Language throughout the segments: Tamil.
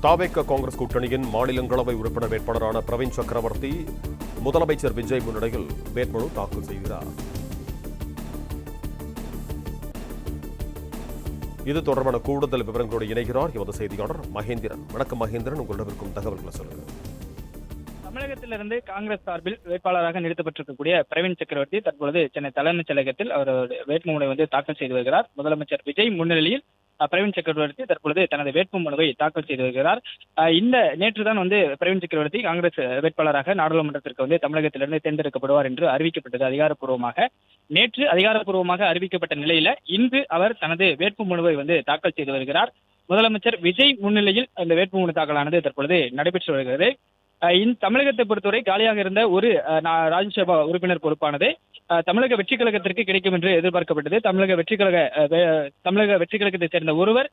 தாவேக காங்கிரஸ் கூட்டணியின் மாநிலங்களவை உறுப்பினர் வேட்பாளரான பிரவீன் சக்கரவர்த்தி முதலமைச்சர் விஜய் முன்னிலையில் வேட்புமனு தாக்கல் செய்கிறார். இது தொடர்பான கூடுதல் விவரங்களோடு இணைகிறார் எமது செய்தியாளர் மகேந்திரன். வணக்கம் மகேந்திரன், உங்களிடம் இருக்கும் தகவல்களை சொல்லுங்க. தமிழகத்திலிருந்து காங்கிரஸ் சார்பில் வேட்பாளராக நிறுத்தப்பட்டிருக்கக்கூடிய பிரவீன் சக்கரவர்த்தி தற்பொழுது சென்னை தலைமைச் செயலகத்தில் அவர் வேட்புமனுவை தாக்கல் செய்து வருகிறார். முதலமைச்சர் விஜய் முன்னிலையில் பிரவீன் சக்கரவர்த்தி தற்பொழுது தனது வேட்புமனுவை தாக்கல் செய்து வருகிறார். நேற்றுதான் பிரவீன் சக்கரவர்த்தி காங்கிரஸ் வேட்பாளராக நாடாளுமன்றத்திற்கு தமிழகத்திலிருந்து தேர்ந்தெடுக்கப்படுவார் என்று அறிவிக்கப்பட்டது அதிகாரப்பூர்வமாக. நேற்று அதிகாரப்பூர்வமாக அறிவிக்கப்பட்ட நிலையில இன்று அவர் தனது வேட்புமனுவை தாக்கல் செய்து வருகிறார். முதலமைச்சர் விஜய் முன்னிலையில் இந்த வேட்புமனு தாக்கலானது தற்பொழுது நடைபெற்று வருகிறது. தமிழகத்தை பொறுத்தவரை காலியாக இருந்த ஒரு ராஜ்யசபா உறுப்பினர் பொறுப்பானது தமிழக வெற்றி கழகத்திற்கு கிடைக்கும் என்று எதிர்பார்க்கப்பட்டது. தமிழக வெற்றி கழகத்தை சேர்ந்த ஒருவர்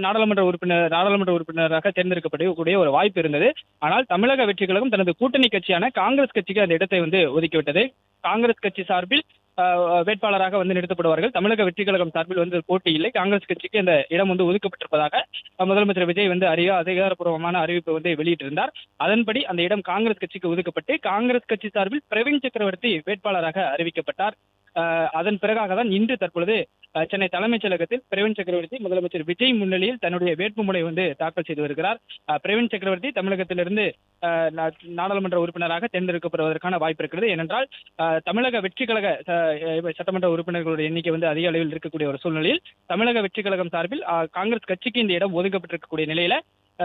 நாடாளுமன்ற உறுப்பினராக தேர்ந்தெடுக்கப்படக்கூடிய ஒரு வாய்ப்பு இருந்தது. ஆனால் தமிழக வெற்றி கழகம் தனது கூட்டணி கட்சியான காங்கிரஸ் கட்சிக்கு அந்த இடத்தை ஒதுக்கிவிட்டது. காங்கிரஸ் கட்சி சார்பில் வேட்பாளராக நிறுத்தப்படுவார்கள். தமிழக வெற்றி கழகம் சார்பில் போட்டி இல்லை. காங்கிரஸ் கட்சிக்கு அந்த இடம் ஒதுக்கப்பட்டிருப்பதாக முதலமைச்சர் விஜய் அதிகாரப்பூர்வமான அறிவிப்பை வெளியிட்டிருந்தார். அதன்படி அந்த இடம் காங்கிரஸ் கட்சிக்கு ஒதுக்கப்பட்டு காங்கிரஸ் கட்சி சார்பில் பிரவீன் சக்கரவர்த்தி வேட்பாளராக அறிவிக்கப்பட்டார். அதன் பிறகாக தான் இன்று தற்பொழுது சென்னை தலைமைச் செயலகத்தில் பிரவீன் சக்கரவர்த்தி முதலமைச்சர் விஜய் முன்னிலையில் தன்னுடைய வேட்புமனுவை தாக்கல் செய்து வருகிறார். பிரவீன் சக்கரவர்த்தி தமிழகத்திலிருந்து நாடாளுமன்ற உறுப்பினராக தேர்ந்தெடுக்கப்படுவதற்கான வாய்ப்பு இருக்கிறது. ஏனென்றால் தமிழக வெற்றி கழக சட்டமன்ற உறுப்பினர்களுடைய எண்ணிக்கை அதிக அளவில் இருக்கக்கூடிய ஒரு சூழ்நிலையில் தமிழக வெற்றி கழகம் சார்பில் காங்கிரஸ் கட்சிக்கு இந்த இடம் ஒதுக்கப்பட்டிருக்கக்கூடிய நிலையில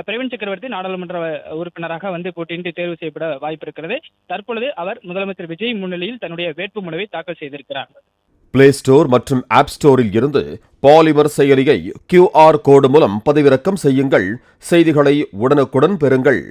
பிரவீன் சக்கரவர்த்தி நாடாளுமன்ற உறுப்பினராக போட்டியின்றி தேர்வு செய்யப்பட வாய்ப்பு இருக்கிறது. தற்பொழுது அவர் முதலமைச்சர் விஜய் முன்னிலையில் தன்னுடைய வேட்புமனுவை தாக்கல் செய்திருக்கிறார். பிளே ஸ்டோர் மற்றும் ஆப் ஸ்டோரில் இருந்து பாலிமர் செயலியை QR கோடு மூலம் பதிவிறக்கம் செய்யுங்கள். செய்திகளை உடனுக்குடன் பெறுங்கள்.